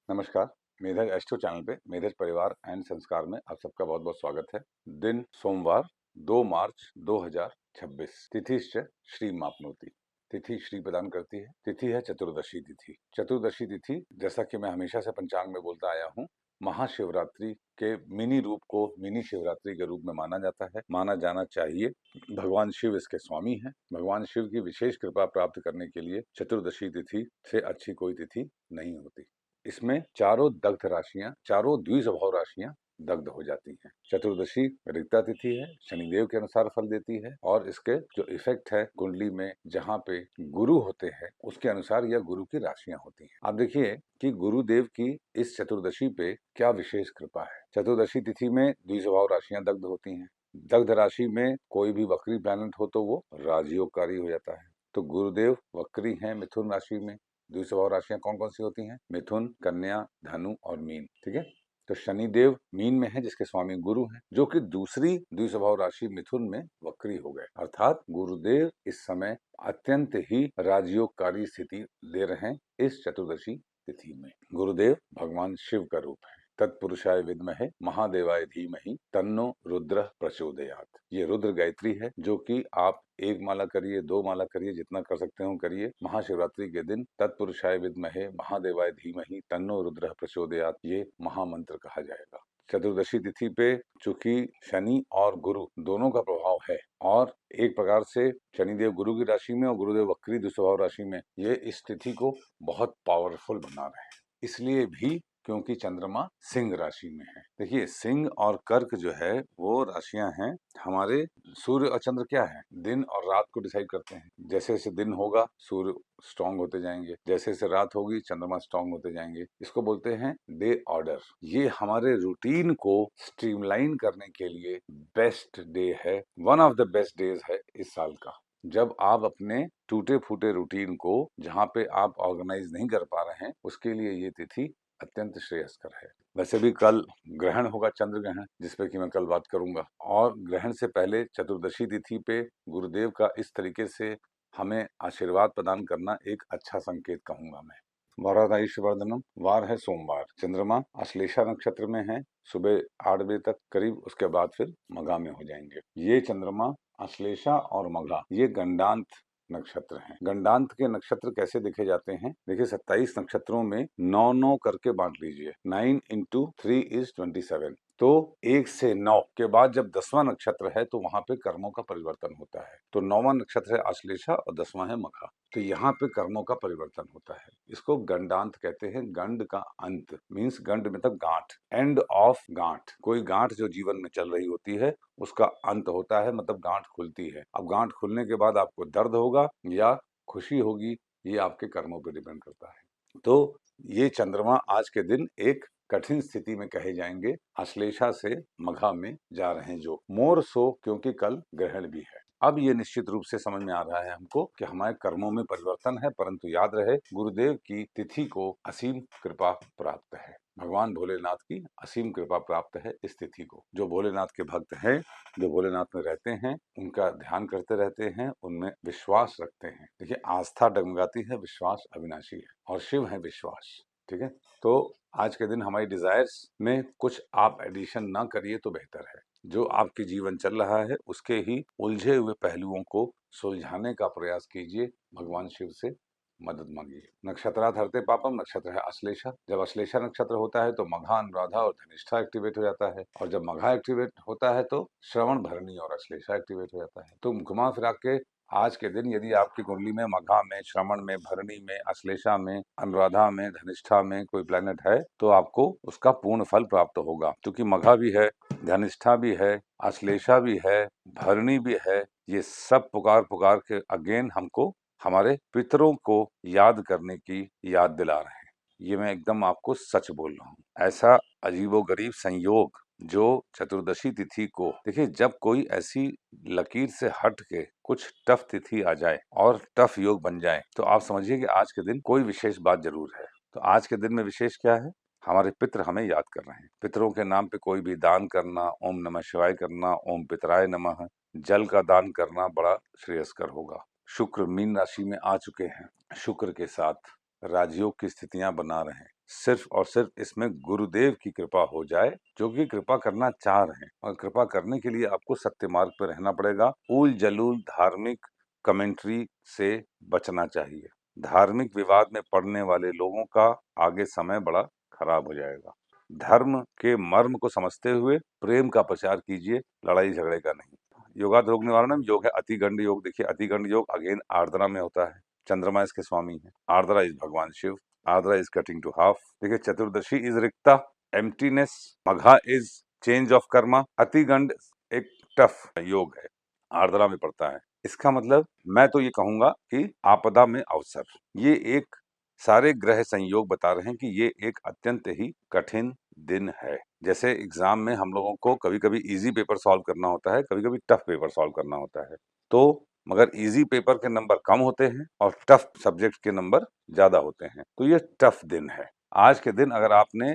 नमस्कार। मेधक astro channel पे मेधक परिवार एंड संस्कार में आप सबका बहुत बहुत स्वागत है। दिन सोमवार 2 मार्च 2026। तिथिश्च श्री मापनोति। तिथि श्री प्रदान करती है। तिथि है चतुर्दशी तिथि। चतुर्दशी तिथि जैसा कि मैं हमेशा से पंचांग में बोलता आया हूँ, महाशिवरात्रि के मिनी रूप को मिनी शिवरात्रि के रूप में माना जाता है, माना जाना चाहिए। भगवान शिव इसके स्वामी हैं। भगवान शिव की विशेष कृपा प्राप्त करने के लिए चतुर्दशी तिथि से अच्छी कोई तिथि नहीं होती। इसमें चारों दग्ध राशियां, चारों द्विस्वभाव राशियां दग्ध हो जाती हैं। चतुर्दशी रिक्ता तिथि है, शनिदेव के अनुसार फल देती है और इसके जो इफेक्ट है कुंडली में जहाँ पे गुरु होते हैं उसके अनुसार यह गुरु की राशियां होती हैं। आप देखिए कि गुरुदेव की इस चतुर्दशी पे क्या विशेष कृपा है। चतुर्दशी तिथि में द्विस्वभाव राशियां दग्ध होती हैं। दग्ध राशि में कोई भी वक्री प्लैनेट हो तो वो राजयोगकारी हो जाता है। तो गुरुदेव वक्री हैं मिथुन राशि में। द्विस्वभाव राशियां कौन कौन सी होती हैं? मिथुन, कन्या, धनु और मीन। ठीक है। तो शनिदेव मीन में है जिसके स्वामी गुरु हैं, जो कि दूसरी द्विस्वभाव राशि मिथुन में वक्री हो गए। अर्थात गुरुदेव इस समय अत्यंत ही राजयोगकारी स्थिति ले रहे हैं इस चतुर्दशी तिथि में। गुरुदेव भगवान शिव का रूप है। तत्पुरुषाय विद्महे महादेवाय धीमहि तन्नो रुद्र प्रचोदयात। ये रुद्र गायत्री है जो कि आप 1 माला करिए, 2 माला करिए, जितना कर सकते हो करिए। महाशिवरात्रि के दिन तत्पुरुषाय विद्महे महादेवाय धीमहि तन्नो रुद्र प्रचोदयात ये महामंत्र कहा जाएगा। चतुर्दशी तिथि पे चूंकि शनि और गुरु दोनों का प्रभाव है और एक प्रकार से शनिदेव गुरु की राशि में और गुरुदेव वक्री द्विस्वभाव राशि में, ये इस तिथि को बहुत पावरफुल बना रहे हैं। इसलिए भी क्योंकि चंद्रमा सिंह राशि में है। देखिए सिंह और कर्क जो है वो राशियां हैं हमारे। सूर्य और चंद्र क्या है? दिन और रात को डिसाइड करते हैं। जैसे जैसे दिन होगा सूर्य स्ट्रांग होते जाएंगे, जैसे जैसे रात होगी चंद्रमा स्ट्रांग होते जाएंगे। इसको बोलते हैं डे ऑर्डर। ये हमारे रूटीन को स्ट्रीमलाइन करने के लिए बेस्ट डे है, one of the best days है इस साल का। जब आप अपने टूटे फूटे रूटीन को जहाँ पे आप ऑर्गेनाइज नहीं कर पा रहे हैं उसके लिए ये तिथि अत्यंत श्रेयस्कर है। वैसे भी कल ग्रहण होगा, चंद्र ग्रहण, जिसपे कि मैं कल बात करूंगा। और ग्रहण से पहले चतुर्दशी तिथि पे गुरुदेव का इस तरीके से हमें आशीर्वाद प्रदान करना एक अच्छा संकेत कहूंगा मैं। वरदायीश वर्धनम। वार है सोमवार। चंद्रमा अश्लेषा नक्षत्र में है सुबह 8 बजे तक करीब, उसके बाद फिर मघा में हो जाएंगे। ये चंद्रमा अश्लेषा और मघा ये गंडांत नक्षत्र हैं। गंडांत के नक्षत्र कैसे देखे जाते हैं? देखिए 27 नक्षत्रों में 9-9 करके बांट लीजिए। 9 into 3 is 27। तो 1 से 9 के बाद जब 10वां नक्षत्र है तो वहां पे कर्मों का परिवर्तन होता है। तो 9वां नक्षत्र है आश्लेषा और 10वां है मघा। तो यहाँ पे कर्मों का परिवर्तन होता है। इसको गंडांत कहते हैं। गंड का अंत मीन्स गंड मतलब गांठ, एंड ऑफ गांठ। कोई गांठ जो जीवन में चल रही होती है उसका अंत होता है, मतलब गांठ खुलती है। अब गांठ खुलने के बाद आपको दर्द होगा या खुशी होगी, ये आपके कर्मों पर डिपेंड करता है। तो ये चंद्रमा आज के दिन एक कठिन स्थिति में कहे जाएंगे। अश्लेषा से मघा में जा रहे हैं जो मोर सो, क्योंकि कल ग्रहण भी है। अब ये निश्चित रूप से समझ में आ रहा है हमको कि हमारे कर्मों में परिवर्तन है, परंतु याद रहे गुरुदेव की तिथि को असीम कृपा प्राप्त है। भगवान भोलेनाथ की असीम कृपा प्राप्त है इस तिथि को। जो भोलेनाथ के भक्त हैं, जो भोलेनाथ में रहते हैं, उनका ध्यान करते रहते हैं, उनमें विश्वास रखते हैं। देखिए आस्था डगमगाती है, विश्वास अविनाशी है और शिव है विश्वास। ठीक है। तो आज के दिन हमारी डिजायर्स में कुछ आप एडिशन ना करिए तो बेहतर है। जो आपके जीवन चल रहा है उसके ही उलझे हुए पहलुओं को सुलझाने का प्रयास कीजिए। भगवान शिव से मदद मांगिए। नक्षत्रार्थ हरते पापम नक्षत्र है अश्लेषा। जब अश्लेषा नक्षत्र होता है तो मघा, अनुराधा और धनिष्ठा एक्टिवेट हो जाता है, और जब मघा एक्टिवेट होता है तो श्रवण, भरणी और अश्लेषा एक्टिवेट हो जाता है। तो घुमा फिरा के आज के दिन यदि आपकी कुंडली में मघा में, श्रवण में, भरणी में, अश्लेषा में, अनुराधा में, धनिष्ठा में कोई प्लेनेट है तो आपको उसका पूर्ण फल प्राप्त होगा। क्योंकि मघा भी है, धनिष्ठा भी है, अश्लेषा भी है, भरणी भी है। ये सब पुकार पुकार के अगेन हमको हमारे पितरों को याद करने की याद दिला रहे हैं। ये मैं एकदम आपको सच बोल रहा हूँ। ऐसा अजीबोगरीब संयोग जो चतुर्दशी तिथि को, देखिए जब कोई ऐसी लकीर से हट के कुछ टफ तिथि आ जाए और टफ योग बन जाए तो आप समझिए कि आज के दिन कोई विशेष बात जरूर है। तो आज के दिन में विशेष क्या है? हमारे पितर हमें याद कर रहे हैं। पितरों के नाम पे कोई भी दान करना, ओम नमः शिवाय करना, ओम पितराय नमः, जल का दान करना बड़ा श्रेयस्कर होगा। शुक्र मीन राशि में आ चुके हैं। शुक्र के साथ राजयोग की स्थितियां बना रहे हैं। सिर्फ और सिर्फ इसमें गुरुदेव की कृपा हो जाए, जो कि कृपा करना चाह रहे हैं। और कृपा करने के लिए आपको सत्य मार्ग पर रहना पड़ेगा। ऊल जलूल धार्मिक कमेंट्री से बचना चाहिए। धार्मिक विवाद में पड़ने वाले लोगों का आगे समय बड़ा खराब हो जाएगा। धर्म के मर्म को समझते हुए प्रेम का प्रचार कीजिए, लड़ाई झगड़े का नहीं। योगाद रोग निवारण में योग है अतिगंड योग। देखिए अतिगंड योग अगेन आर्द्रा में होता है। चंद्रमा इसके स्वामी है। आर्द्रा इज भगवान Shiva. Ardra is cutting to half. देखिए चतुर्दशी इज रिक्ता, emptiness. Magha is change of karma. अतिगंड एक टफ योग है, आर्द्रा में पड़ता है। इसका मतलब मैं तो ये कहूंगा कि आपदा में अवसर, ये एक सारे ग्रह संयोग बता रहे हैं कि ये एक अत्यंत ही कठिन दिन है। जैसे एग्जाम में हम लोगों को कभी कभी इजी पेपर सॉल्व करना होता है, कभी कभी टफ पेपर सॉल्व करना होता है। तो मगर इजी पेपर के नंबर कम होते हैं और टफ सब्जेक्ट के नंबर ज्यादा होते हैं। तो ये टफ दिन है। आज के दिन अगर आपने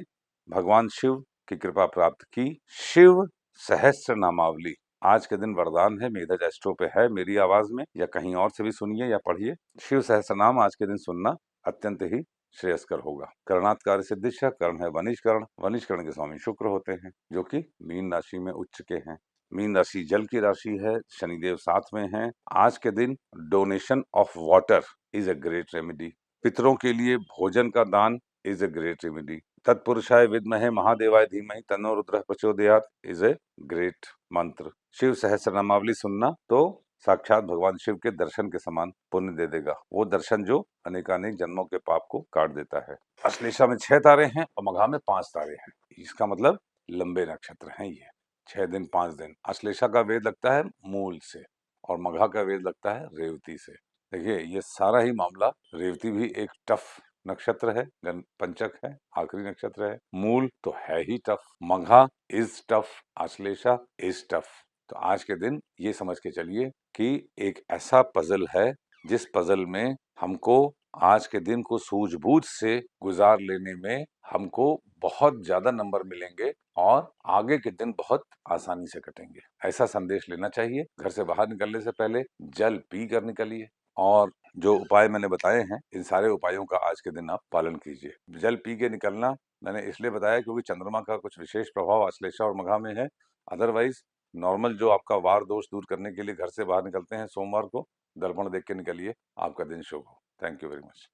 भगवान शिव की कृपा प्राप्त की, शिव सहस्त्र नामावली आज के दिन वरदान है। मेधा एस्ट्रो पे है, मेरी आवाज में या कहीं और से भी सुनिए या पढ़िए। शिव सहस्त्र नाम आज के दिन सुनना अत्यंत ही श्रेयस्कर होगा। करणात् कार्य सिद्धिश्च, कर्ण है वनिष्करण। वनिष्करण के स्वामी शुक्र होते हैं, जो कि मीन राशि में उच्च के हैं। मीन राशि जल की राशि है, शनिदेव साथ में हैं। आज के दिन donation of water is a great remedy. पितरों के लिए भोजन का दान इज अ ग्रेट रेमेडी। तत्पुरुषाय विद्महे महादेवाय धीमहि तन्नो रुद्रः प्रचोदयात् इज ए ग्रेट मंत्र। शिव सहस्त्र नामावली सुनना तो साक्षात भगवान शिव के दर्शन के समान पुण्य दे देगा। वो दर्शन जो अनेकानेक जन्मों के पाप को काट देता है। अश्लेषा में 6 तारे हैं और मघा में 5 तारे हैं। इसका मतलब लंबे नक्षत्र हैं ये, 6 दिन 5 दिन। अश्लेषा का वेद लगता है मूल से और मघा का वेद लगता है रेवती से। देखिए ये सारा ही मामला, रेवती भी एक टफ नक्षत्र है, पंचक है, आखिरी नक्षत्र है। मूल तो है ही tough, Magha is tough, Ashlesha is tough. तो आज के दिन ये समझ के चलिए कि एक ऐसा पजल है जिस पजल में हमको आज के दिन को सूझबूझ से गुजार लेने में हमको बहुत ज्यादा नंबर मिलेंगे और आगे के दिन बहुत आसानी से कटेंगे। ऐसा संदेश लेना चाहिए। घर से बाहर निकलने से पहले जल पी कर निकलिए और जो उपाय मैंने बताए हैं, इन सारे उपायों का आज के दिन आप पालन कीजिए। जल पी के निकलना मैंने इसलिए बताया क्योंकि चंद्रमा का कुछ विशेष प्रभाव अश्लेषा और मघा में है। अदरवाइज नॉर्मल जो आपका वार दोष दूर करने के लिए घर से बाहर निकलते हैं सोमवार को, दर्पण देख के निकलिए। आपका दिन शुभ हो। Thank you very much.